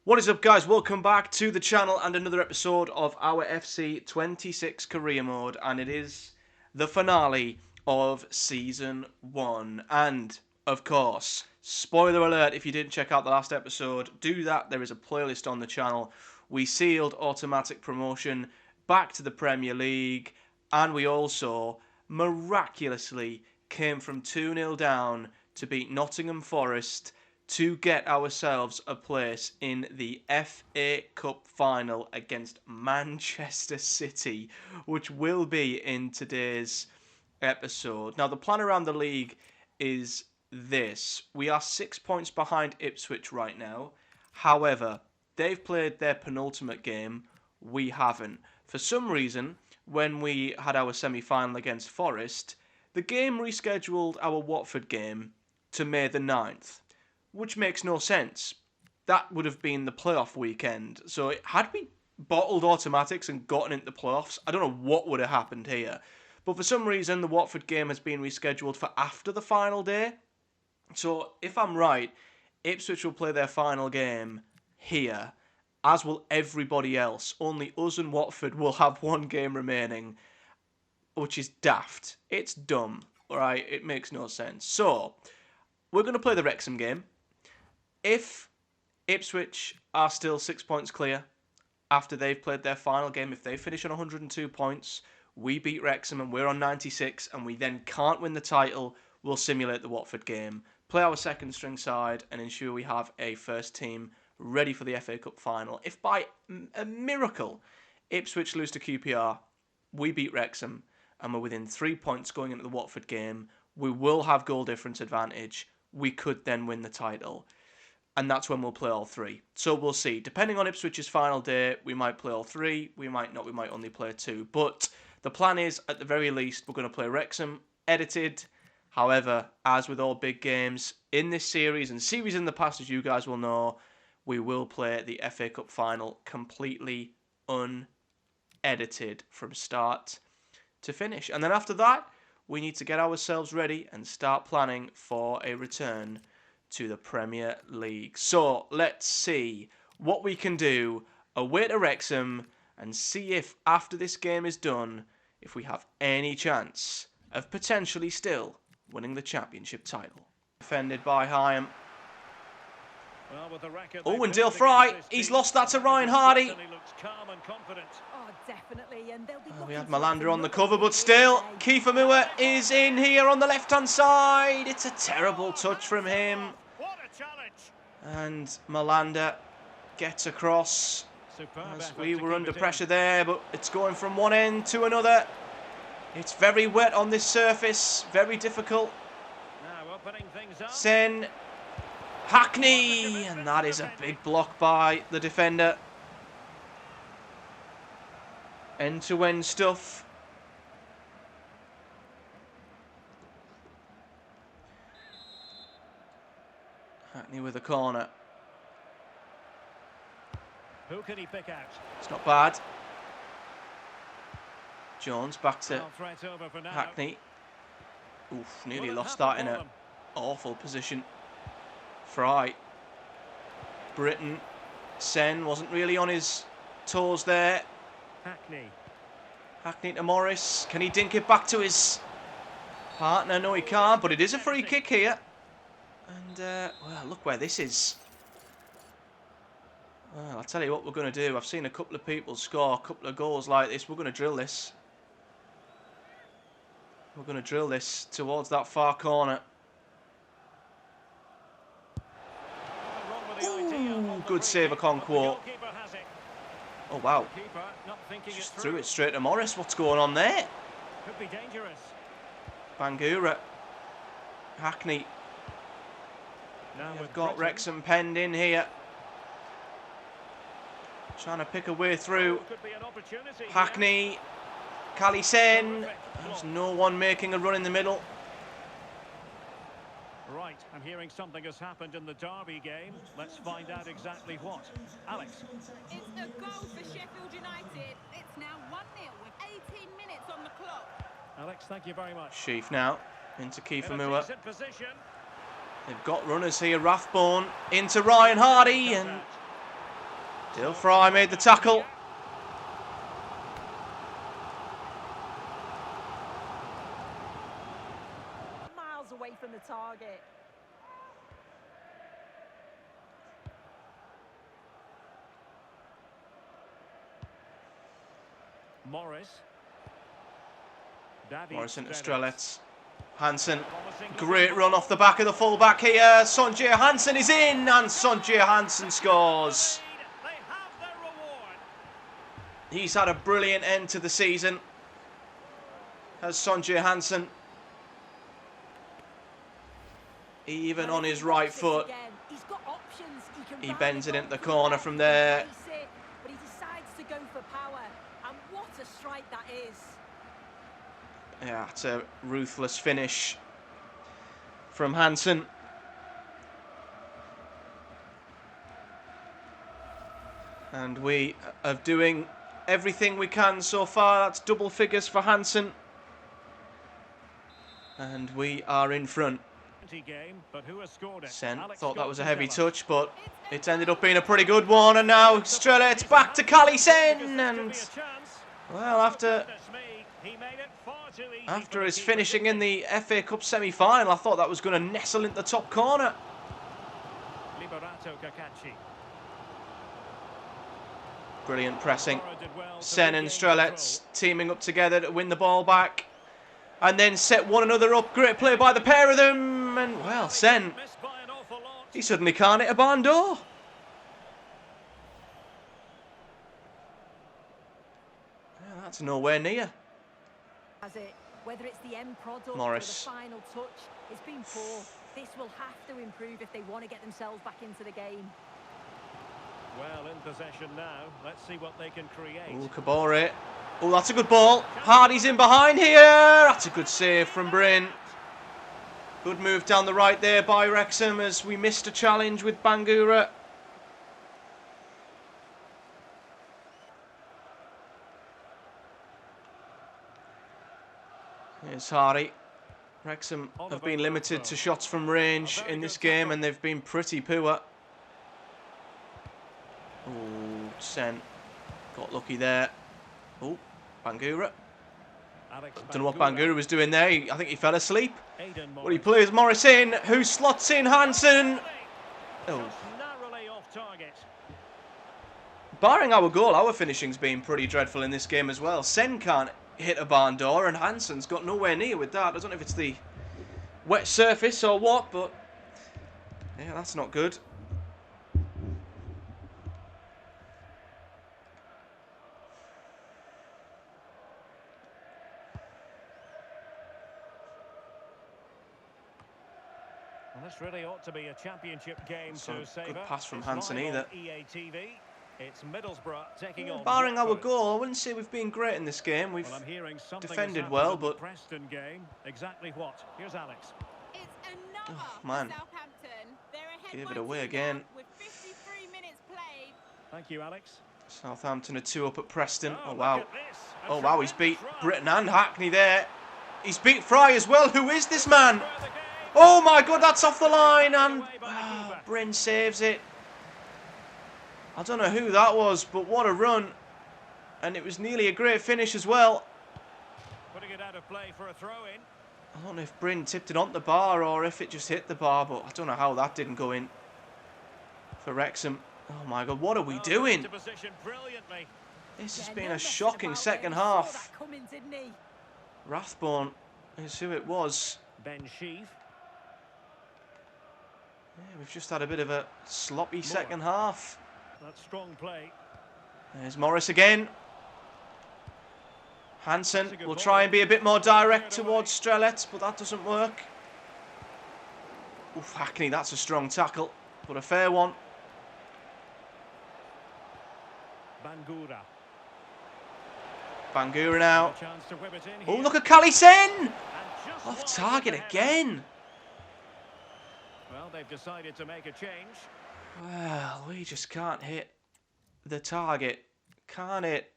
What is up, guys? Welcome back to the channel and another episode of our FC 26 career mode, and it is the finale of Season 1. And, of course, spoiler alert, if you didn't check out the last episode, do that. There is a playlist on the channel. We sealed automatic promotion back to the Premier League, and we also miraculously came from 2-0 down to beat Nottingham Forest to get ourselves a place in the FA Cup final against Manchester City, which will be in today's episode. Now, the plan around the league is this. We are 6 points behind Ipswich right now. However, they've played their penultimate game. We haven't. For some reason, when we had our semi-final against Forest, the game rescheduled our Watford game to May the 9th. Which makes no sense. That would have been the playoff weekend. So had we bottled automatics and gotten into the playoffs, I don't know what would have happened here. But for some reason, the Watford game has been rescheduled for after the final day. So if I'm right, Ipswich will play their final game here, as will everybody else. Only us and Watford will have one game remaining, which is daft. It's dumb, right? It makes no sense. So we're going to play the Wrexham game. If Ipswich are still 6 points clear after they've played their final game, if they finish on 102 points, we beat Wrexham and we're on 96 and we then can't win the title, we'll simulate the Watford game, play our second string side and ensure we have a first team ready for the FA Cup final. If by a miracle Ipswich lose to QPR, we beat Wrexham and we're within 3 points going into the Watford game, we will have goal difference advantage. We could then win the title. And that's when we'll play all three. So we'll see. Depending on Ipswich's final day, we might play all three. We might not. We might only play two. But the plan is, at the very least, we're going to play Wrexham edited. However, as with all big games in this series and series in the past, as you guys will know, we will play the FA Cup final completely unedited from start to finish. And then after that, we need to get ourselves ready and start planning for a return to the Premier League. So let's see what we can do away to Wrexham and see if after this game is done, if we have any chance of potentially still winning the championship title. Defended by Hyam. Oh, and Dale Fry, he's lost that to Ryan Hardy. We had Malander on the cover, but still, Kiefer Moore is in here on the left-hand side. It's a terrible touch from him. And Malander gets across as we were under pressure there, but it's going from one end to another. It's very wet on this surface, very difficult. Sen, Hackney, and that is a big block by the defender. End-to-end stuff. Hackney with a corner. Who can he pick out? It's not bad. Jones back to Hackney. Oof, nearly lost that in an awful position. Fry. Britton. Sen wasn't really on his toes there. Hackney to Morris. Can he dink it back to his partner? No, he can't, but it is a free kick here. And, well, look where this is. Well, I'll tell you what we're going to do. I've seen a couple of people score a couple of goals like this. We're going to drill this. We're going to drill this towards that far corner. Ooh, good save, Okonkwo. Oh, wow. Just threw it straight to Morris. What's going on there? Could be dangerous. Bangura. Hackney. We've got Wrexham penned in here. Trying to pick a way through. Hackney. Kalisen. There's no one making a run in the middle. Right, I'm hearing something has happened in the Derby game. Let's find out exactly what. Alex. It's a goal for Sheffield United. It's now 1-0 with 18 minutes on the clock. Alex, thank you very much. Sheaf now into Kiefer Moore. They've got runners here. Rathbone into Ryan Hardy, and Still Fry made the tackle. Miles away from the target. Morrison to Strelets. Hansen, great run off the back of the fullback here. Sonjay Hansen is in, and Sonjay Hansen scores. He's had a brilliant end to the season, has Sonjay Hansen. Even on his right foot, he bends it into the corner from there. But he decides to go for power, and what a strike that is. Yeah, it's a ruthless finish from Hansen. And we are doing everything we can so far. That's double figures for Hansen. And we are in front. Sen thought that was a heavy touch, but it's ended up being a pretty good one. And now Strelets back to Cali Sen. And, well, after his finishing in the FA Cup semi-final, I thought that was going to nestle into the top corner. Brilliant pressing. Sen and Strelets teaming up together to win the ball back. And then set one another up. Great play by the pair of them. And, well, Sen, he suddenly can't hit a barn door. Yeah, that's nowhere near. Whether it's the end product Morris. or the final touch, it's been poor. This will have to improve if they want to get themselves back into the game. Well, in possession now. Let's see what they can create. Oh, Kabore. Oh, that's a good ball. Hardy's in behind here. That's a good save from Bryn. Good move down the right there by Wrexham as we missed a challenge with Bangura. Here's Hardy. Wrexham have been limited to shots from range in this game, and they've been pretty poor. Oh, Sen got lucky there. Oh, Bangura. Don't know what Bangura was doing there. I think he fell asleep. But he plays Morris in, who slots in Hansen. Oh. Barring our goal, our finishing's been pretty dreadful in this game as well. Sen can't hit a barn door, and Hansen's got nowhere near with that. I don't know if it's the wet surface or what, but yeah, that's not good. Well, this really ought to be a championship game to savour. Good pass from Hansen either. EA TV. It's Middlesbrough taking on Barring our WATFORD. goal, I wouldn't say we've been great in this game. We've defended well, but Preston game. Exactly what? Here's Alex. It's another man. Southampton. They're ahead Gave by it away 2 again. now with 53 minutes played. Thank you, Alex. Southampton are 2 up at Preston. Oh, look wow. at this. A Oh, wow, he's beat tremendous run. Britton and Hackney there. He's beat Fry as well. Who is this man? Oh, my God, that's off the line. And Bryn saves it. I don't know who that was, but what a run. And it was nearly a great finish as well. Putting it out of play for a throw-in. I don't know if Bryn tipped it on the bar or if it just hit the bar, but I don't know how that didn't go in for Wrexham. Oh my God, what are we doing? Into position brilliantly. This has Yeah, been no a messing shocking about second there. He saw half. that coming, didn't he? Rathbone is who it was. Ben Sheaf. Yeah, we've just had a bit of a sloppy second half. That's strong play. There's Morris again. Hansen will try and be a bit more direct towards Strelets, but that doesn't work. Oof, Hackney, that's a strong tackle, but a fair one. Bangura. Bangura now. A chance to whip it in Oh, here. look at Callison! And just Off wide target of the header. again. Well, they've decided to make a change. Well, we just can't hit the target. Can't hit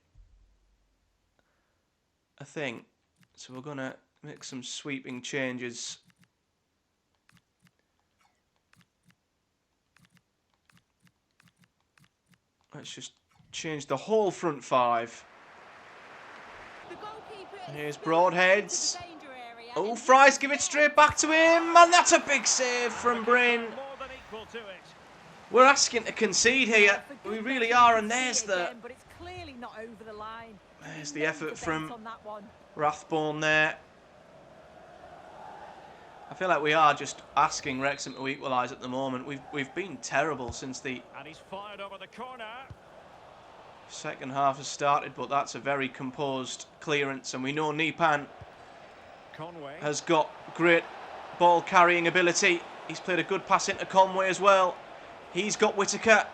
a thing. So we're going to make some sweeping changes. Let's just change the whole front five. The goalkeeper And here's is Broadheads. into the danger area, Oh, and Fry's he's give it there. straight back to him, and that's a big save from Bryn. More than equal to it. We're asking to concede here. For We goodness, really you are, could and see there's it the again, but it's clearly not over the line. there's No the effort debate from on that one. Rathbone there. I feel like we are just asking Wrexham to equalise at the moment. We've been terrible since the And he's fired over the corner. second half has started, but that's a very composed clearance, and we know Nipan Conway. has got great ball carrying ability. He's played a good pass into Conway as well. He's got Whittaker.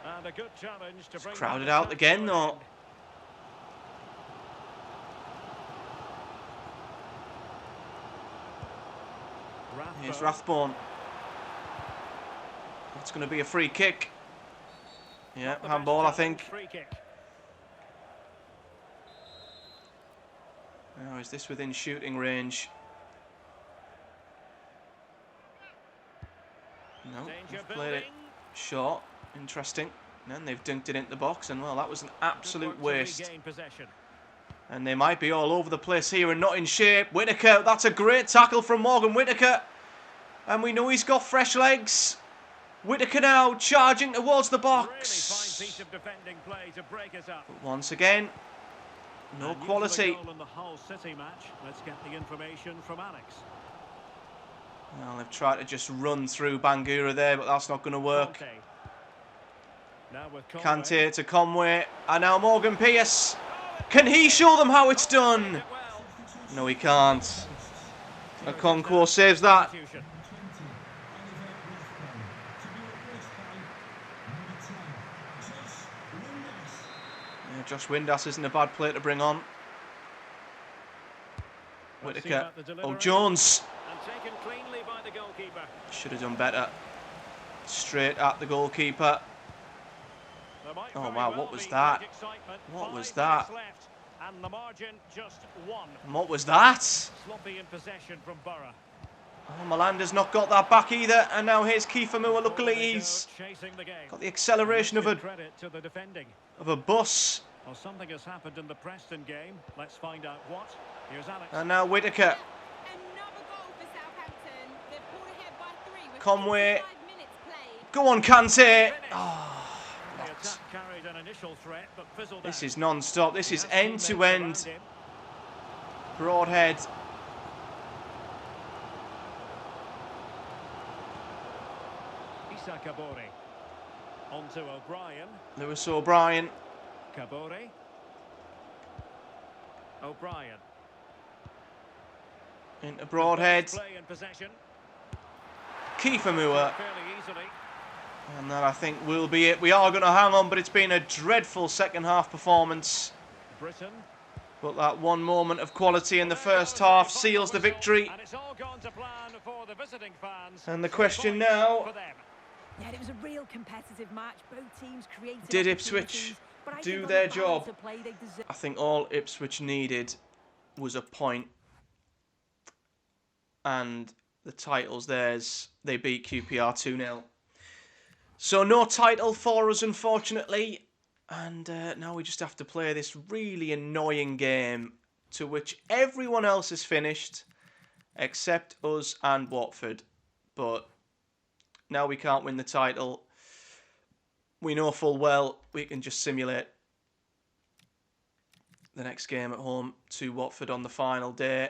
And a good challenge to bring Crowded that out attack again to an though. end. Here's Rathbone. It's going to be a free kick. Yeah, Not the handball, I best think. challenge, free kick. Now, is this within shooting range? No, Danger they've played it building. short. Interesting. And they've dunked it into the box, and well, that was an absolute Good work to waste. regain possession. And they might be all over the place here and not in shape. Whittaker, that's a great tackle from Morgan Whittaker. And we know he's got fresh legs. Whittaker now charging towards the Really fine box. piece of defending play to break us up. But once again, no And quality. goal in the Hull City match. Let's get the information from Alex. Well, they've tried to just run through Bangura there, but that's not going to work. Conte. Now with Conway. Kante to Conway, and now Morgan Pearce. Can he show them how it's done? Well, No, he can't. Okonkwo saves that. substitution. Yeah, Josh Windass isn't a bad player to bring on. Let's see Whittaker. about the Oh, delivery. Jones. And taken cleanly by the goalkeeper. Should have done better. Straight at the goalkeeper. There might Oh, very wow, well what was be that? great excitement. What was 5 that? minutes left, and the margin just 1. And what was that? Sloppy in possession from Borough. Oh, Melander's not got that back either. And now here's Kiefer Moore. Luckily, he's chasing the game. got the acceleration of Give credit to the defending. a bus. Well, something has happened in the Preston game. Let's find out what. Here's Alex. And now Whittaker. Another goal for Southampton. They've pulled ahead by 3 with Conway. 55 minutes played. Go on, Kante. Finish. Oh, The attack carried an initial threat, but fizzled this out. is non-stop. This He is has teammates around end-to-end. him. Broadhead. Issa Kabore. On to O'Brien. Lewis O'Brien. Kabore. O'Brien. Into Broadhead. Play in possession. Kiefer Moore. Fairly easily. And that, I think, will be it. We are going to hang on, but it's been a dreadful second-half performance. Britain. But that one moment of quality in the first half seals the victory. And it's all gone to plan for the visiting fans. And the 3 question points now, for them. Yeah, it was a real competitive match. Both teams created did opportunities, Ipswich but I do think on their the balance job? of play, they deserve. I think all Ipswich needed was a point. And the title's theirs. They beat QPR 2-0. So no title for us, unfortunately. And now we just have to play this really annoying game to which everyone else is finished except us and Watford. But now we can't win the title. We know full well we can just simulate the next game at home to Watford on the final day.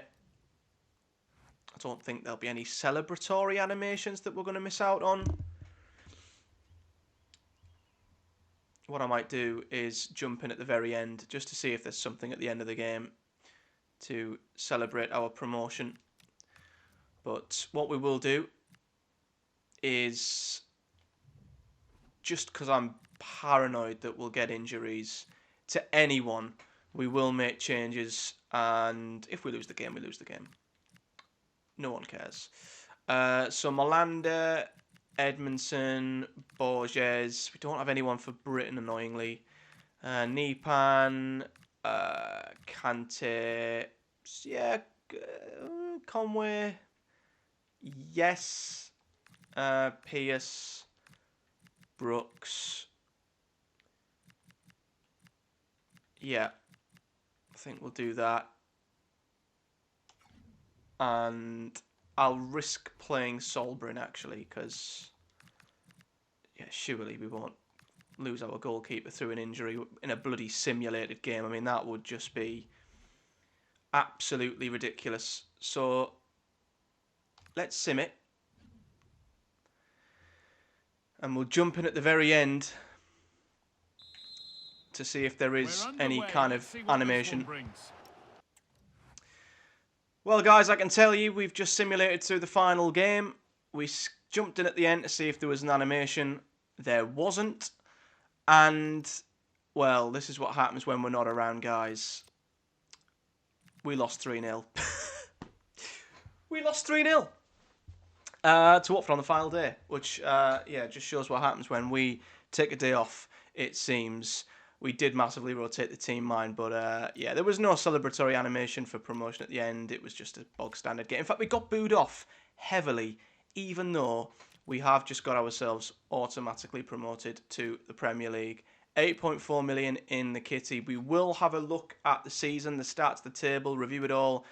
I don't think there'll be any celebratory animations that we're going to miss out on. What I might do is jump in at the very end just to see if there's something at the end of the game to celebrate our promotion. But what we will do is, just because I'm paranoid that we'll get injuries to anyone, we will make changes, and if we lose the game, we lose the game. No one cares. So Melander, Edmondson, Borges. We don't have anyone for Britain, annoyingly. Nipan, Kante. Yeah, Conway. Yes. Pearce. Brooks. Yeah, I think we'll do that. And I'll risk playing Solbrin, actually, because, yeah, surely we won't lose our goalkeeper through an injury in a bloody simulated game. I mean, that would just be absolutely ridiculous. So, let's sim it. And we'll jump in at the very end to see if there is any kind of animation. Well, guys, I can tell you we've just simulated through the final game. We jumped in at the end to see if there was an animation. There wasn't. And, well, this is what happens when we're not around, guys. We lost 3-0. We lost 3-0 to Watford on the final day, which, yeah, just shows what happens when we take a day off, it seems. We did massively rotate the team mind, but, yeah, there was no celebratory animation for promotion at the end. It was just a bog standard game. In fact, we got booed off heavily, even though we have just got ourselves automatically promoted to the Premier League. 8.4 million in the kitty. We will have a look at the season, the stats, the table, review it all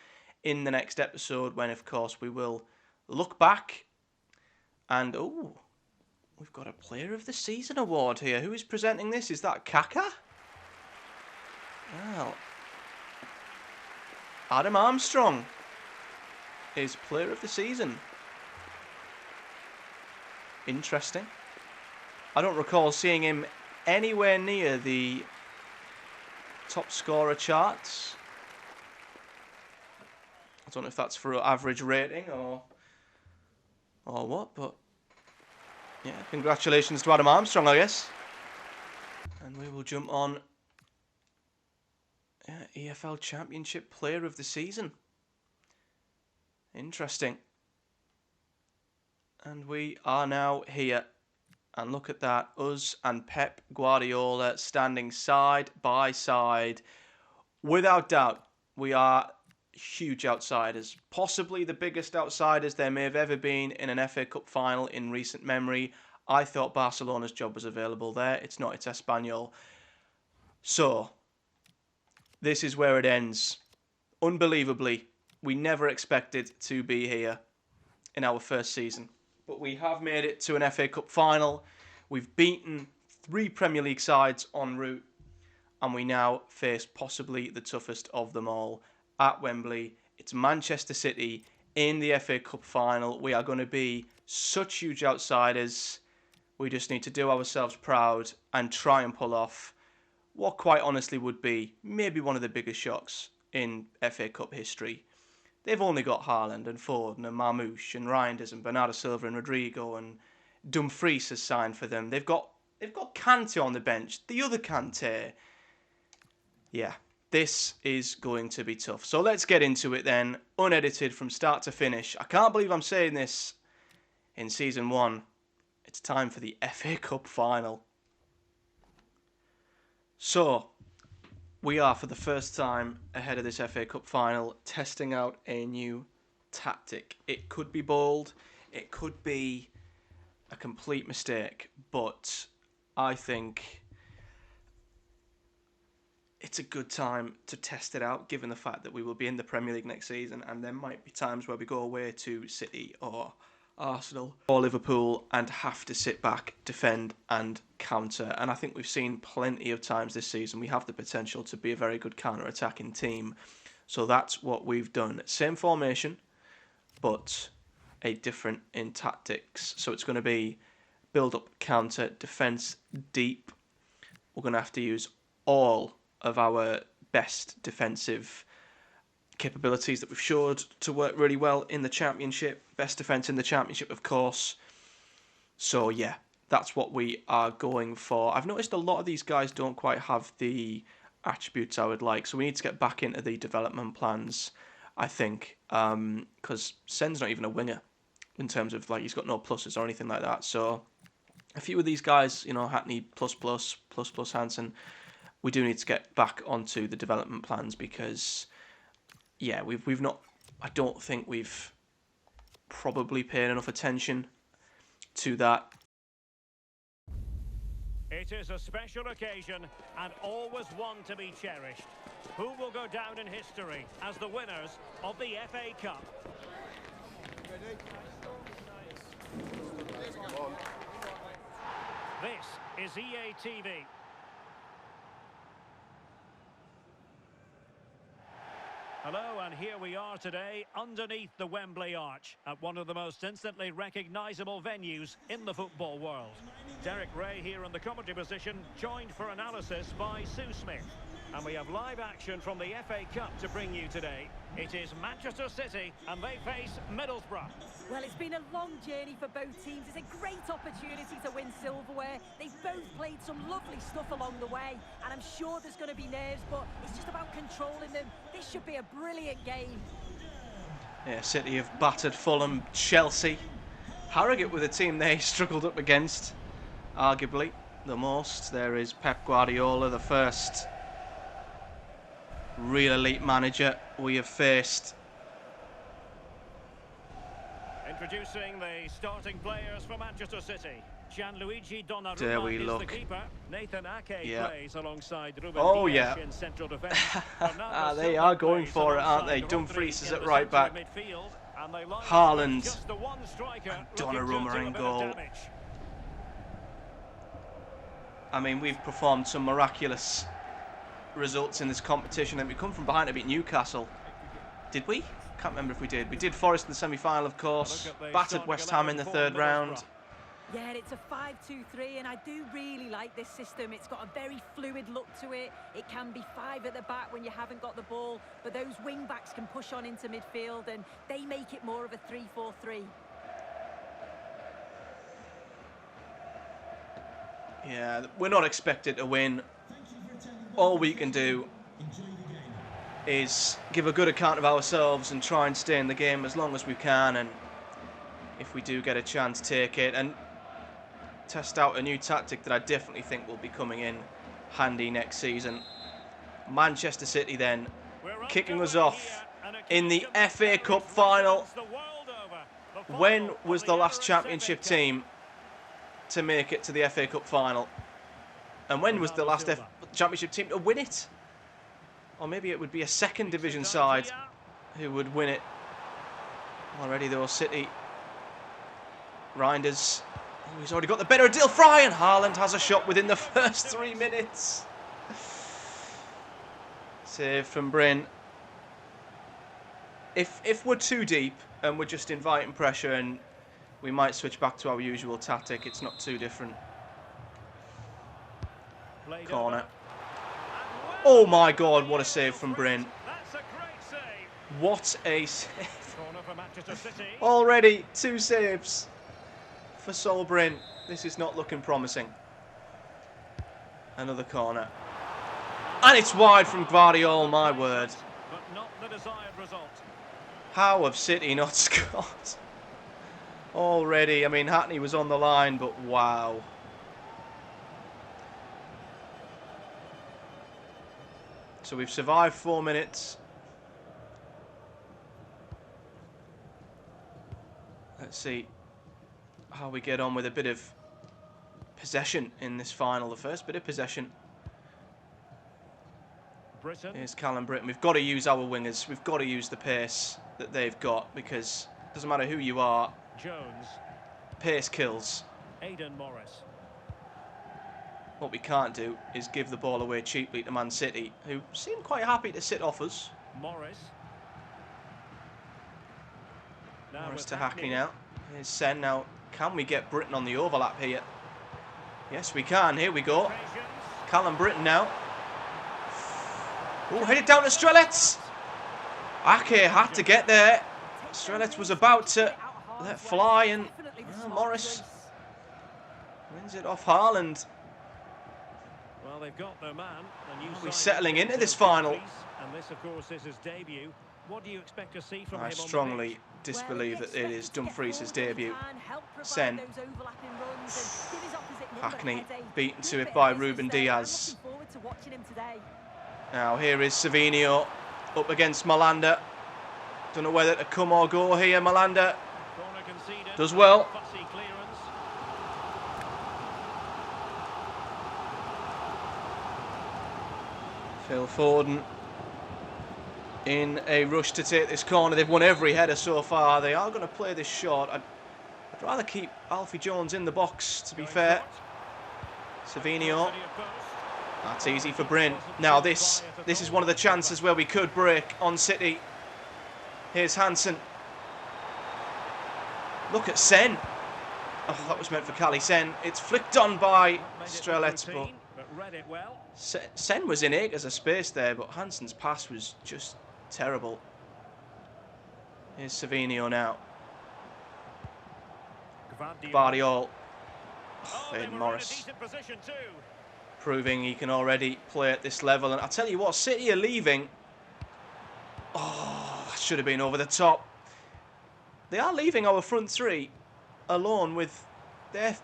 in the next episode when, of course, we will look back. And, oh, we've got a Player of the Season award here. Who is presenting this? Is that Kaka? Well, Adam Armstrong is Player of the Season. Interesting. I don't recall seeing him anywhere near the top scorer charts. I don't know if that's for average rating or what, but yeah, congratulations to Adam Armstrong, I guess. And we will jump on EFL Championship Player of the Season. Interesting. And we are now here. And look at that, us and Pep Guardiola standing side by side. Without doubt, we are huge outsiders. Possibly the biggest outsiders there may have ever been in an FA Cup final in recent memory. I thought Barcelona's job was available there. It's not, it's Espanyol. So, this is where it ends. Unbelievably, we never expected to be here in our first season. But we have made it to an FA Cup final. We've beaten 3 Premier League sides en route. And we now face possibly the toughest of them all at Wembley. It's Manchester City in the FA Cup final. We are going to be such huge outsiders. We just need to do ourselves proud and try and pull off what quite honestly would be maybe one of the biggest shocks in FA Cup history. They've only got Haaland and Foden and Marmoush and Reinders and Bernardo Silva and Rodrigo, and Dumfries has signed for them. They've got Kante on the bench. The other Kante. Yeah, this is going to be tough. So let's get into it then, unedited from start to finish. I can't believe I'm saying this in Season 1. It's time for the FA Cup final. So, we are, for the first time ahead of this FA Cup final, testing out a new tactic. It could be bold, it could be a complete mistake, but I think it's a good time to test it out, given the fact that we will be in the Premier League next season, and there might be times where we go away to City or Arsenal or Liverpool and have to sit back, defend and counter. And I think we've seen plenty of times this season we have the potential to be a very good counter-attacking team. So that's what we've done. Same formation, but a different in tactics. So it's going to be build up, counter, defence, deep. We're going to have to use all of our best defensive capabilities that we've showed to work really well in the Championship. Best defence in the Championship, of course. So, yeah, that's what we are going for. I've noticed a lot of these guys don't quite have the attributes I would like, so we need to get back into the development plans, I think, because Sen's not even a winger in terms of, like, he's got no pluses or anything like that. So, a few of these guys, you know, Hackney, plus Hansen, we do need to get back onto the development plans because, yeah, we've not. I don't think we've probably paid enough attention to that. It is a special occasion and always one to be cherished. Who will go down in history as the winners of the FA Cup? This is EA TV. Hello, and here we are today underneath the Wembley Arch at one of the most instantly recognisable venues in the football world. Derek Ray here in the commentary position, joined for analysis by Sue Smith. And we have live action from the FA Cup to bring you today. It is Manchester City and they face Middlesbrough. Well, it's been a long journey for both teams. It's a great opportunity to win silverware. They've both played some lovely stuff along the way, and I'm sure there's going to be nerves, but it's just about controlling them. This should be a brilliant game. Yeah, City have battered Fulham, Chelsea. Harrogate with a team they struggled up against, arguably the most. There is Pep Guardiola, the first real elite manager we have faced. Introducing the starting players for Manchester City. Gianluigi There we Donnarumma is look. the keeper. Nathan Ake Yeah. plays alongside Ruben Oh, Dias yeah. in central defence. They are going for it, aren't they? Dumfries is at right back. Haaland and Donnarumma in goal. I mean, we've performed some miraculous results in this competition, and we come from behind to beat Newcastle. Did we? Can't remember if we did. We did Forest in the semi-final, of course. Battered West Ham in the third round. Yeah, it's a 5-2-3, and I do really like this system. It's got a very fluid look to it. It can be 5 at the back when you haven't got the ball, but those wing-backs can push on into midfield, and they make it more of a 3-4-3. Yeah, we're not expected to win. All we can do is give a good account of ourselves and try and stay in the game as long as we can, and if we do get a chance, take it and test out a new tactic that I definitely think will be coming in handy next season. Manchester City then kicking us off in the FA Cup final. When was the last Championship team to make it to the FA Cup final? And when was the last Championship team to win it? Or maybe it would be a second division side who would win it. Already though, City. Reinders. Oh, he's already got the better of Dil Fry, and Haaland has a shot within the first 3 minutes. Save from Bryn. If we're too deep and we're just inviting pressure, and we might switch back to our usual tactic, it's not too different. Corner. Oh my God, what a save from Bryn. What a save. Already 2 saves for Sol Bryn. This is not looking promising. Another corner. And it's wide from Guardiola, my word. How have City not scored? Already, I mean, Hackney was on the line, but wow. So we've survived 4 minutes. Let's see how we get on with a bit of possession in this final. The first bit of possession. Here's Callum Britton. We've got to use our wingers. We've got to use the pace that they've got, because it doesn't matter who you are. Jones. Pace kills. Aidan Morris. What we can't do is give the ball away cheaply to Man City, who seem quite happy to sit off us. Morris. Morris to Hackney now. Here's Sen now. Can we get Britton on the overlap here? Yes, we can. Here we go. Callum Britton now. Oh, headed down to Strelets. Ake had to get there. Strelets was about to let fly, and Morris wins it off Haaland. Well, they've got their man. We're settling into this final. And this, of course, is his debut. What do you expect to see from him? I strongly disbelieve that it is Dumfries' debut. Sen. Hackney beaten to it by Ruben Diaz. Now here is Savinho up against Malanda. Don't know whether to come or go here. Malanda does well. Phil Foden in a rush to take this corner. They've won every header so far. They are going to play this short. I'd rather keep Alfie Jones in the box, to be fair. Savinio. That's easy for Bryn. Now this is one of the chances where we could break on City. Here's Hansen. Look at Sen. Oh, that was meant for Cali Sen. It's flicked on by Strelets, but Sen was in acres of space there, but Hansen's pass was just terrible. Here's Savinio now. Gvardiol. Oh, Aidan Morris. Proving he can already play at this level. And I tell you what, City are leaving. Oh, that should have been over the top. They are leaving our front three alone with their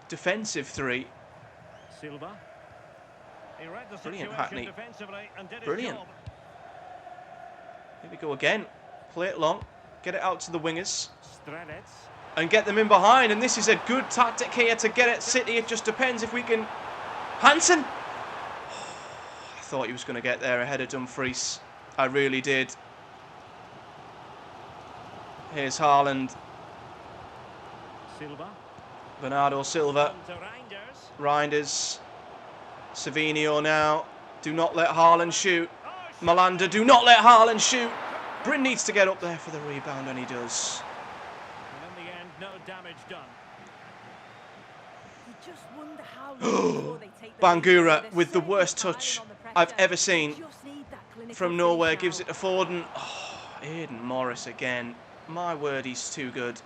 defensive three. Silva. Brilliant, Hackney. Brilliant. Here we go again. Play it long. Get it out to the wingers. And get them in behind. And this is a good tactic here to get at City. It just depends if we can... Hansen! I thought he was going to get there ahead of Dumfries. I really did. Here's Haaland. Silva. Bernardo Silva. Reinders. Savinio now. Do not let Haaland shoot. Malanda, do not let Haaland shoot. Bryn needs to get up there for the rebound, and he does. And in the end, no damage done. You just wonder how long before they take the Bangura lead. with the They're worst certainly touch piling on the I've pressure. ever seen. They just need that clinical From nowhere, finish gives now. it to Foden. Oh, Aidan Morris again. My word, he's too good.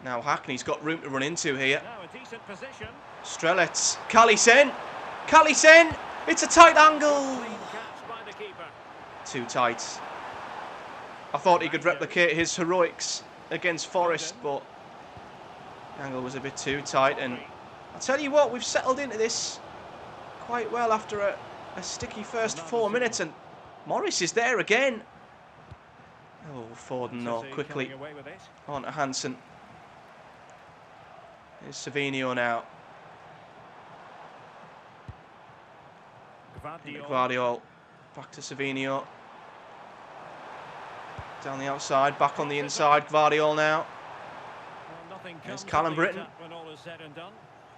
Now Hackney's got room to run into here. Now a decent position. Strelets. Kalisen. Kalisen. It's a tight angle. Clean catch by the keeper. Too tight. I thought he could replicate his heroics against Forest, but the angle was a bit too tight. And I'll tell you what, we've settled into this quite well after a sticky first 4 minutes. And Morris is there again. Oh, Foden, no, quickly on to Hansen. Here's Savinio now. Gvardiol. Back to Savinio. Down the outside, back on the inside. Gvardiol now. There's Callum Britton.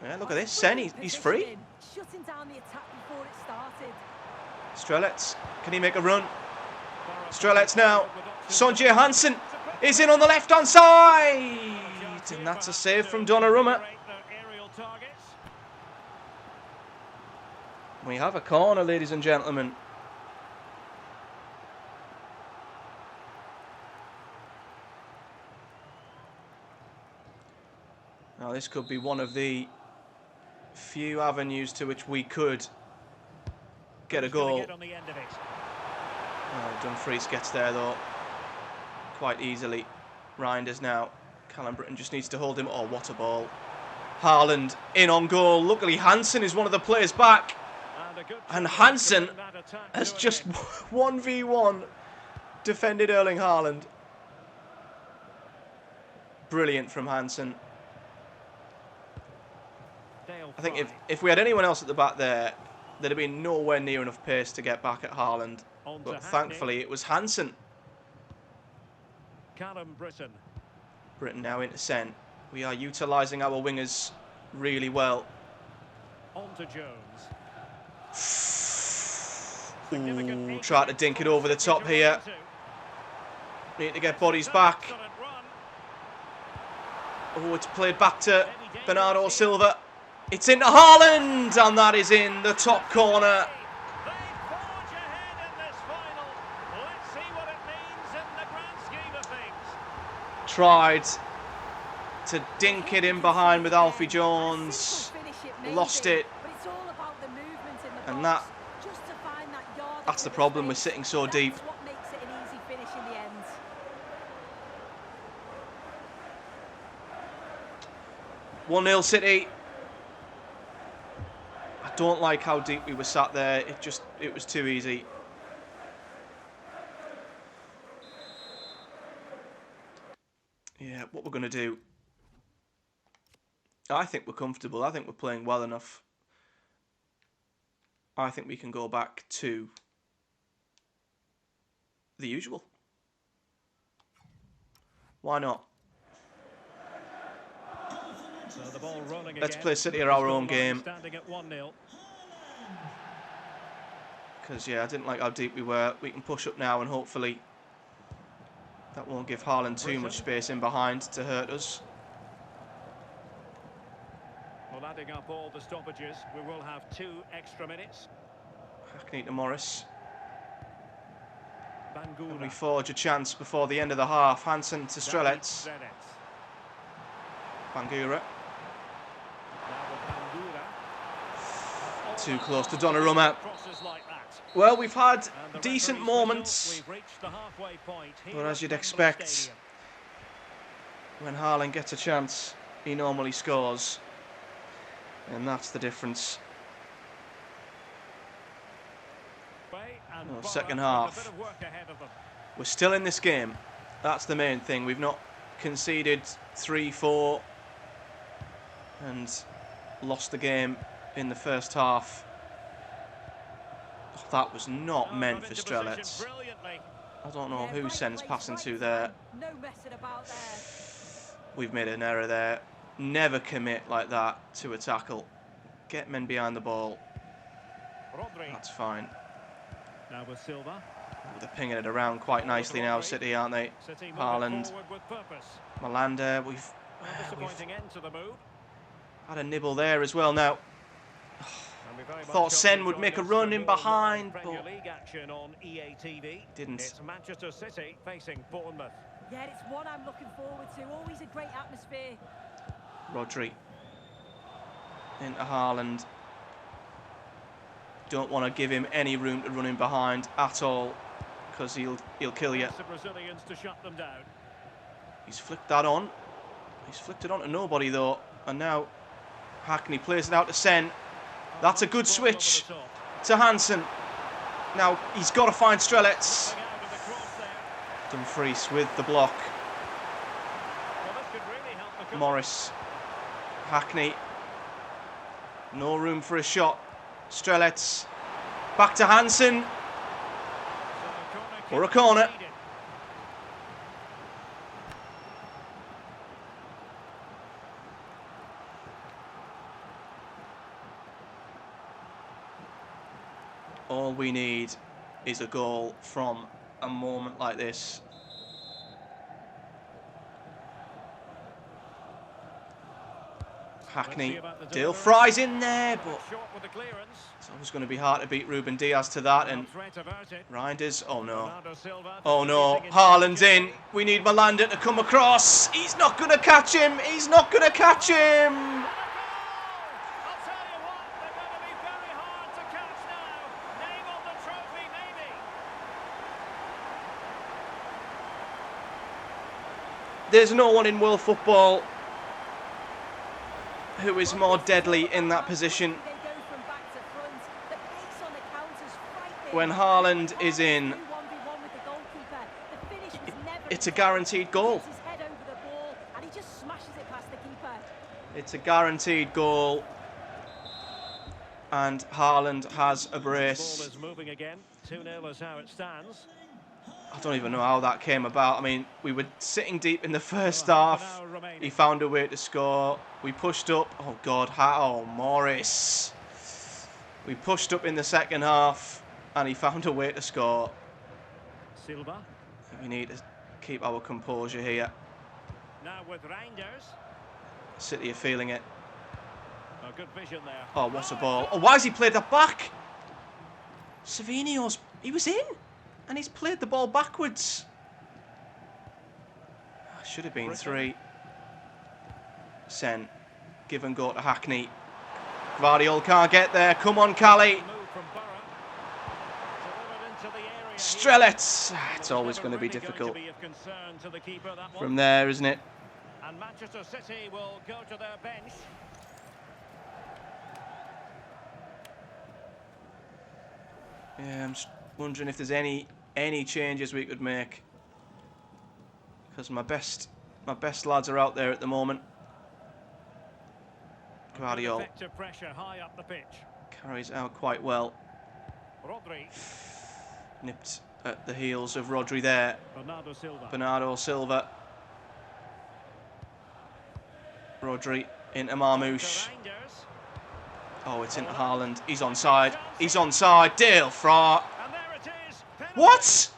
Yeah, look at this. Sen, he's free. Shutting down the attack before it started. Strelets, can he make a run? Strelets now. Sonjay Hansen is in on the left-hand side. And that's a save from Donnarumma. We have a corner, ladies and gentlemen. Now this could be one of the few avenues to which we could get a goal. Oh, Dumfries gets there though quite easily. Reinders now. Callum Britton just needs to hold him. Oh, what a ball. Haaland in on goal. Luckily Hansen is one of the players back. And Hansen has just 1v1 defended Erling Haaland. Brilliant from Hansen. I think if we had anyone else at the back there, there'd have been nowhere near enough pace to get back at Haaland. But thankfully it was Hansen. Callum Britton. Britton now into Sen. We are utilising our wingers really well. On to Jones. Ooh, try to dink it over the top here. Need to get bodies back. Oh, it's played back to Bernardo Silva. It's into Haaland, and that is in the top corner. Tried to dink it in behind with Alfie Jones. Lost it. And that's the problem with sitting so deep. 1-0 City. I don't like how deep we were sat there. It was too easy. Yeah, what we're going to do. I think we're comfortable. I think we're playing well enough. I think we can go back to the usual. Why not? So the ball rolling Let's again. play City our own game. Standing at 1-0. Because, yeah, I didn't like how deep we were. We can push up now and hopefully that won't give Haaland too much space in behind to hurt us. Well, adding up all the stoppages, we will have 2 extra minutes. Hackney to Morris. Bangura. And we forge a chance before the end of the half. Hansen to Strelets. Bangura. Too close to Donnarumma. Well, we've had decent moments, but as you'd expect, when Haaland gets a chance, he normally scores, and that's the difference. Well, second half, we're still in this game. That's the main thing. We've not conceded 3-4 and lost the game in the first half. Oh, that was not meant for Strelets. I don't know who Sen's passing to there. We've made an error there. Never commit like that to a tackle. Get men behind the ball. That's fine. Now with Silva. They're pinging it around quite nicely now, City, aren't they? Haaland, Malanda. We've had a nibble there as well now. I thought Sen would make a run in behind, but didn't. It's Manchester City facing Bournemouth. Yeah, it's one I'm looking forward to. Always a great atmosphere. Rodri into Haaland. Don't want to give him any room to run in behind at all, because he'll kill you. The Brazilians to shut them down. He's flicked that on. He's flicked it on to nobody though, and now Hackney plays it out to Sen. That's a good switch to Hansen. Now he's got to find Strelets. Dumfries with the block. Morris. Hackney. No room for a shot. Strelets. Back to Hansen. For a corner. All we need is a goal from a moment like this. Hackney, Dale Fry's in there, but it's always going to be hard to beat Ruben Diaz to that. And Reinders, oh no. Oh no, Haaland's in. We need Malanda to come across. He's not going to catch him. He's not going to catch him. There's no one in world football who is more deadly in that position. When Haaland is in, it's a guaranteed goal. It's a guaranteed goal. And Haaland has a brace. I don't even know how that came about. I mean, we were sitting deep in the first half. He found a way to score. We pushed up. Oh, God. Oh, Morris. We pushed up in the second half, and he found a way to score. Silva. We need to keep our composure here. Now with Reinders. City are feeling it. Oh, good vision there. Oh, what a ball. Oh, why has he played that back? Savinio's... He was in. And he's played the ball backwards. Should have been 3. Sen. Give and go to Hackney. Guardiola can't get there. Come on, Callie. Strelets. It's always going to be difficult from there, isn't it? And Manchester City will go to their bench. Yeah, I'm just wondering if there's any changes we could make, because my best lads are out there at the moment. Guardiola Pressure high up the pitch. carries out quite well. Rodri. Nipped at the heels of Rodri there. Bernardo Silva. Bernardo Silva. Rodri into Marmoush. Reinders. Oh, it's into Haaland. He's onside. He's onside. Dale Fra. And there it is. Penalty. What?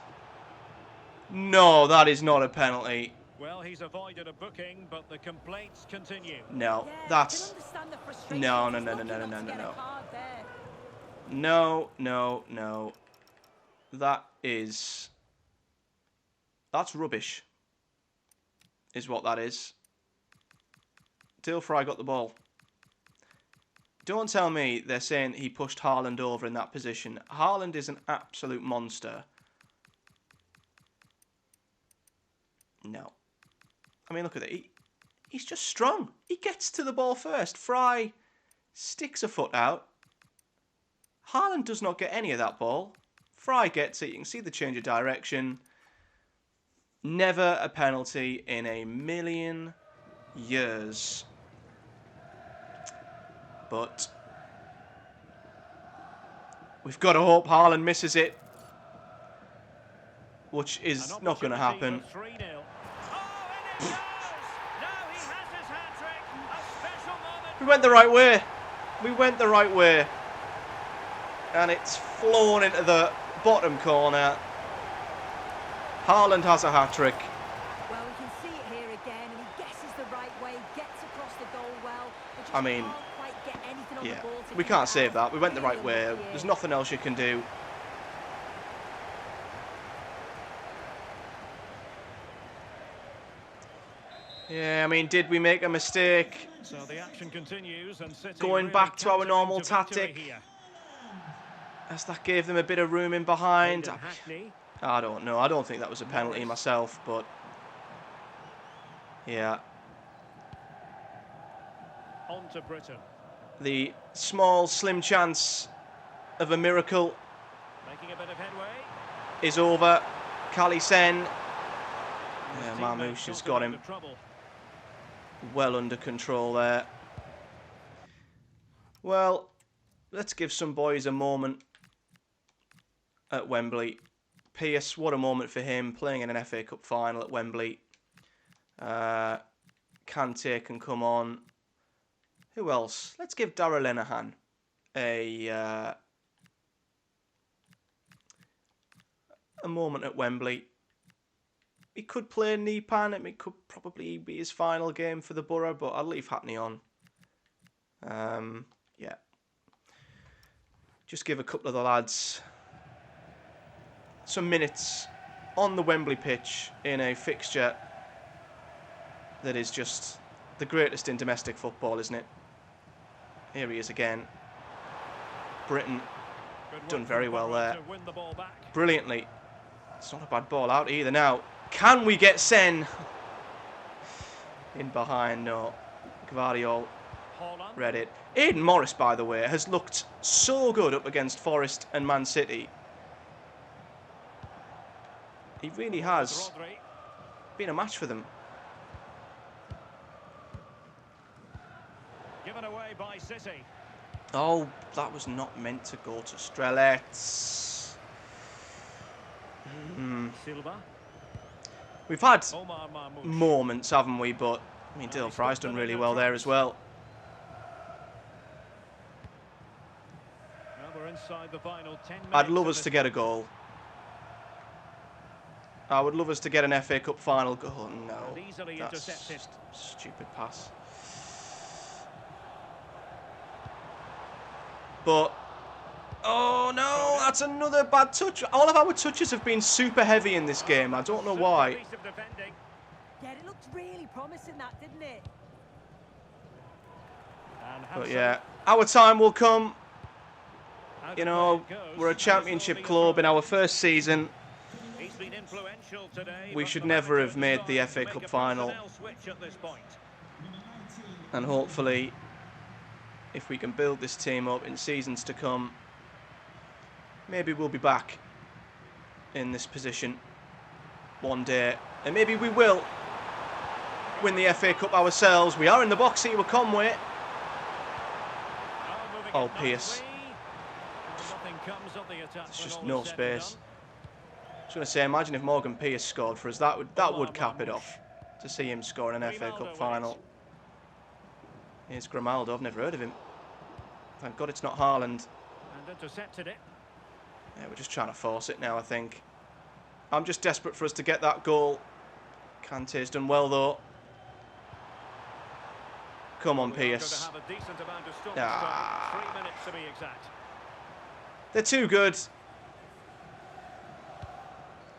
No, that is not a penalty. Well, he's avoided a booking, but the complaints continue. No, Yeah, that's... I can understand the frustration. No, no, He's no, no, lucky no, not no, to no, get a no. card there. No, no, no. That is... That's rubbish. Is what that is. Dale Fry got the ball. Don't tell me they're saying he pushed Haaland over in that position. Haaland is an absolute monster. No. I mean, look at it. He's just strong. He gets to the ball first. Fry sticks a foot out. Haaland does not get any of that ball. Fry gets it. You can see the change of direction. Never a penalty in a million years. But we've got to hope Haaland misses it, which is not going to happen. We went the right way. We went the right way. And it's flown into the bottom corner. Haaland has a hat-trick. Well, we can see it here again, and he guesses the right way, gets across the goal well. But just I mean, can't quite get anything on yeah, the ball to we keep can't it save out. that. We went the right Really way. unlucky There's here. nothing else you can do. Yeah, I mean, did we make a mistake? So the action continues and City Going really back to our can't normal get into victory tactic. here. As that gave them a bit of room in behind. Hayden Hackney. I don't know. I don't think that was a penalty myself, but yeah. On to Britain. The small, slim chance of a miracle Making a bit of headway. is over. Kali Sen. His Yeah, teammates Marmoush has got got into him trouble. well under control there. Well, let's give some boys a moment at Wembley. Pearce, what a moment for him, playing in an FA Cup final at Wembley. Kante can come on. Who else? Let's give Darragh Lenihan a moment at Wembley. He could play Nipan. It could probably be his final game for the Borough, but I'll leave Hackney on. Yeah. Just give a couple of the lads some minutes on the Wembley pitch in a fixture that is just the greatest in domestic football, isn't it? Here he is again. Britain Good done work very from well Borough there. to win the ball back. Brilliantly. It's not a bad ball out either now. Can we get Sen in behind? No. Gvardiol Haaland. read it. Aidan Morris, by the way, has looked so good up against Forest and Man City. He really has Rodri. been a match for them. Given away by City. Oh, that was not meant to go to Strelets. Silva. We've had Omar Marmoush. moments, haven't we? But, I mean, Dale Fry's done really well there as well. Well, we're inside the final 10 minutes. I'd love of us this to get a goal. I would love us to get an FA Cup final goal. No, And easily that's intercepted. just a stupid pass. But, oh no, that's another bad touch. All of our touches have been super heavy in this game. I don't know Super why. piece of defending. Yeah, it looked really promising, that, didn't it? And But Hansen. yeah, our time will come. Out You of know, play it goes. we're a And championship it's club in only a our first season. throw. He's been influential today, We but should the never manager have made the decides FA to make Cup a final. personnel switch at this point. And hopefully, if we can build this team up in seasons to come, maybe we'll be back in this position one day. And maybe we will win the FA Cup ourselves. We are in the box here with Conway. Now moving Oh, it Pearce. nicely. Nothing comes of the attack. There's just no space. I was going to say, imagine if Morgan Pearce scored for us. That would cap it off. To see him score in an FA Cup final. Here's Grimaldo. I've never heard of him. Thank God it's not Haaland. And intercepted it. Yeah, we're just trying to force it now, I think. I'm just desperate for us to get that goal. Kante's done well, though. Come on, Pearce. Ah. 3 minutes to be exact. They're too good.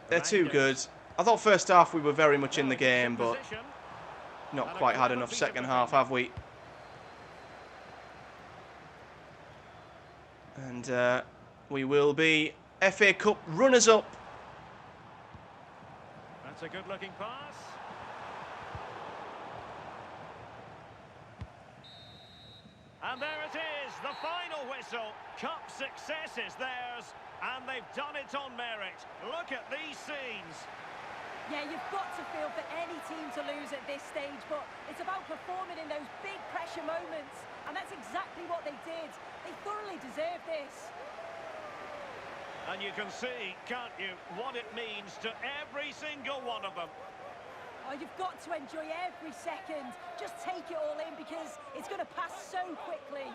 They're too good. I thought first half we were very much in the game, but not quite had enough second half, have we? And we will be FA Cup runners-up. That's a good-looking pass. And there it is, the final whistle. Cup success is theirs, and they've done it on merit. Look at these scenes. Yeah, you've got to feel for any team to lose at this stage, but it's about performing in those big pressure moments, and that's exactly what they did. They thoroughly deserve this. And you can see, can't you, what it means to every single one of them. Oh, you've got to enjoy every second. Just take it all in because it's going to pass so quickly.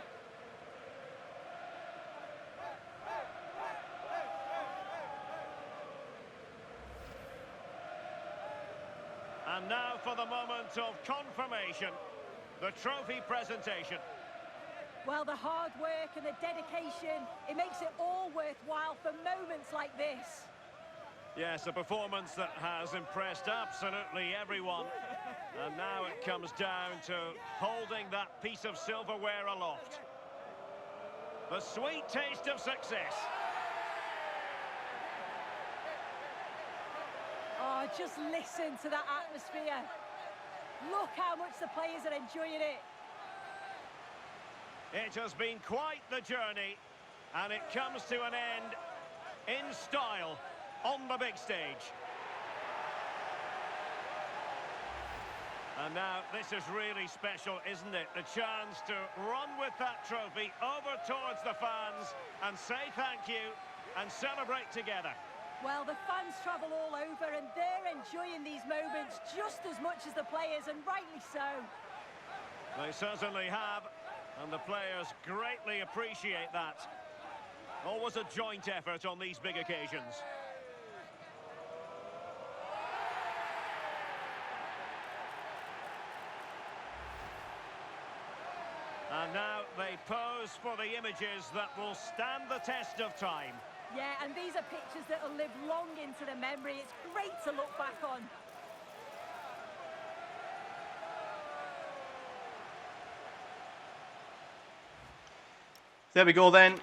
And now for the moment of confirmation, the trophy presentation. Well, the hard work and the dedication, it makes it all worthwhile for moments like this. Yes, a performance that has impressed absolutely everyone. And now it comes down to holding that piece of silverware aloft. The sweet taste of success. Oh, just listen to that atmosphere. Look how much the players are enjoying it. It has been quite the journey, and it comes to an end in style on the big stage. And now this is really special, isn't it? The chance to run with that trophy over towards the fans and say thank you and celebrate together. Well, the fans travel all over and they're enjoying these moments just as much as the players, and rightly so. They certainly have, and the players greatly appreciate that. Always a joint effort on these big occasions. And now they pose for the images that will stand the test of time. Yeah, and these are pictures that will live long into the memory. It's great to look back on. There we go then.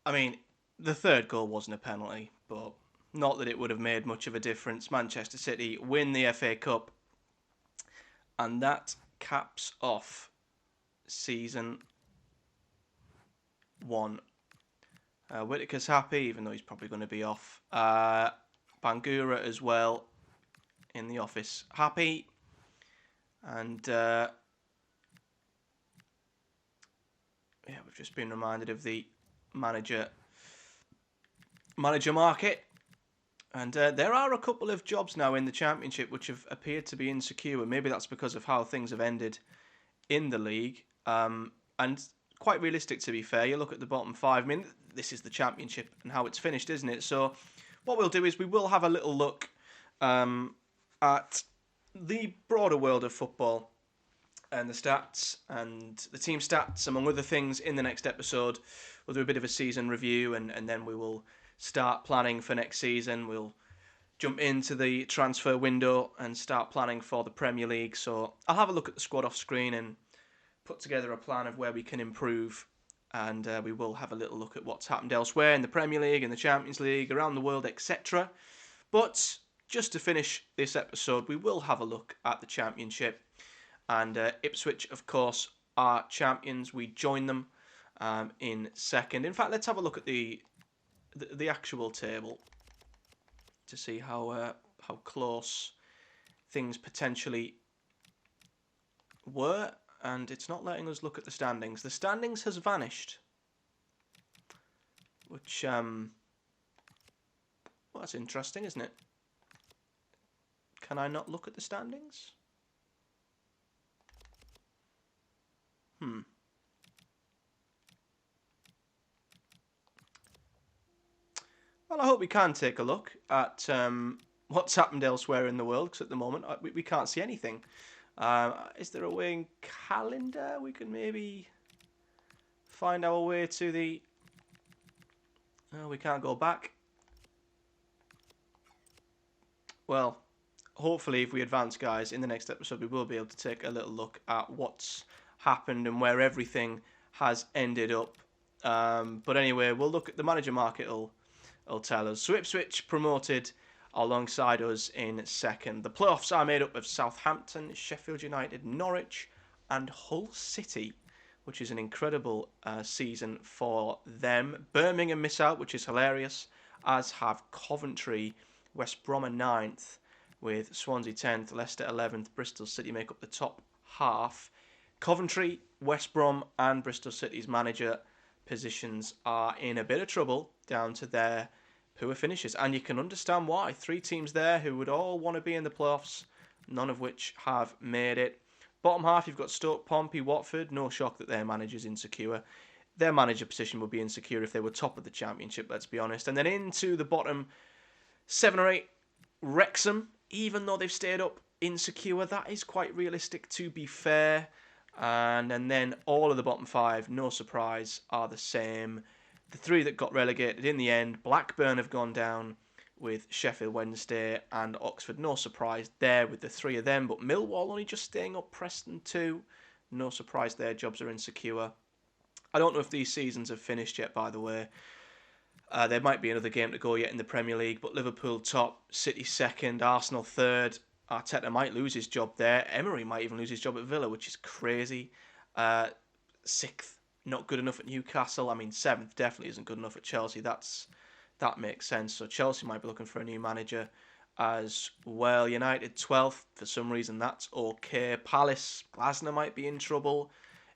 I mean, the third goal wasn't a penalty, but not that it would have made much of a difference. Manchester City win the FA Cup, and that caps off season 1. Whittaker's happy, even though he's probably going to be off. Bangura as well in the office happy. And yeah, we've just been reminded of the manager market. And there are a couple of jobs now in the Championship which have appeared to be insecure. Maybe that's because of how things have ended in the league. And quite realistic, to be fair. You look at the bottom 5. I mean, this is the Championship and how it's finished, isn't it? So what we'll do is we will have a little look at the broader world of football and the stats and the team stats, among other things, in the next episode. We'll do a bit of a season review, and then we will start planning for next season. We'll jump into the transfer window and start planning for the Premier League. So I'll have a look at the squad off screen and put together a plan of where we can improve. And we will have a little look at what's happened elsewhere in the Premier League, in the Champions League, around the world, etc. But just to finish this episode, we will have a look at the Championship. And Ipswich, of course, are champions. We join them in second. In fact, let's have a look at the actual table to see how close things potentially were. and it's not letting us look at the standings. The standings has vanished, which, well, that's interesting, isn't it? Can I not look at the standings? Well, I hope we can take a look at what's happened elsewhere in the world, because at the moment we can't see anything. Is there a way in calendar we can maybe find our way to the... Oh, we can't go back. Well, hopefully if we advance, guys, in the next episode we will be able to take a little look at what's happened and where everything has ended up. But anyway, we'll look at the manager market. It'll tell us. So Ipswich promoted alongside us in second. The playoffs are made up of Southampton, Sheffield United, Norwich and Hull City, which is an incredible season for them. Birmingham miss out, which is hilarious, as have Coventry. West Brom are 9th, with Swansea 10th, Leicester 11th, Bristol City make up the top half. Coventry, West Brom and Bristol City's manager positions are in a bit of trouble down to their poor finishes, and you can understand why. 3 teams there who would all want to be in the playoffs, none of which have made it. Bottom half, you've got Stoke, Pompey, Watford. No shock that their manager's insecure. Their manager position would be insecure if they were top of the Championship, let's be honest. And then into the bottom 7 or 8, Wrexham, even though they've stayed up, insecure. That is quite realistic, to be fair. And then all of the bottom 5, no surprise, are the same. The 3 that got relegated in the end, Blackburn have gone down with Sheffield Wednesday and Oxford. No surprise there with the 3 of them, but Millwall only just staying up, Preston 2. No surprise their jobs are insecure. I don't know if these seasons have finished yet, by the way. There might be another game to go yet in the Premier League, but Liverpool top, City 2nd, Arsenal 3rd. Arteta might lose his job there. Emery might even lose his job at Villa, which is crazy. 6th, not good enough at Newcastle. I mean, 7th definitely isn't good enough at Chelsea. That makes sense. So Chelsea might be looking for a new manager as well. United 12th, for some reason that's okay. Palace, Glasner might be in trouble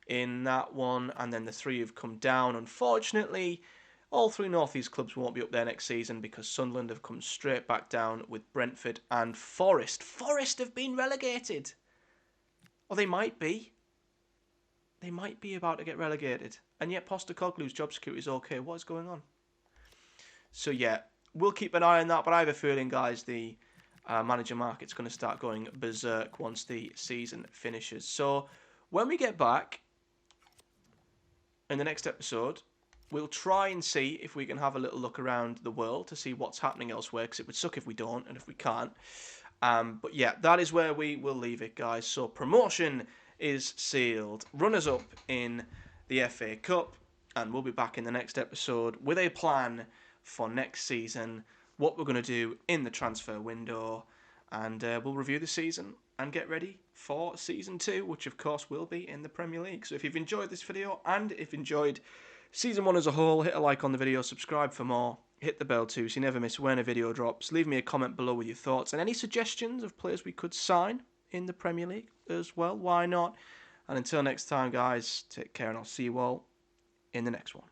in that one. And then the 3 who've come down, unfortunately, all 3 North East clubs won't be up there next season because Sunderland have come straight back down with Brentford and Forest. Forest have been relegated. Or they might be. They might be about to get relegated. And yet Postecoglou's job security is okay. What is going on? So yeah, we'll keep an eye on that. But I have a feeling, guys, the manager market's going to start going berserk once the season finishes. So when we get back in the next episode, we'll try and see if we can have a little look around the world to see what's happening elsewhere, because it would suck if we don't and if we can't. But yeah, that is where we will leave it, guys. So promotion is sealed. Runners-up in the FA Cup. And we'll be back in the next episode with a plan for next season, what we're going to do in the transfer window. And we'll review the season and get ready for Season 2, which of course will be in the Premier League. So if you've enjoyed this video and if you've enjoyed Season 1 as a whole, hit a like on the video, subscribe for more, hit the bell too so you never miss when a video drops. Leave me a comment below with your thoughts and any suggestions of players we could sign in the Premier League as well. Why not? And until next time, guys, take care and I'll see you all in the next one.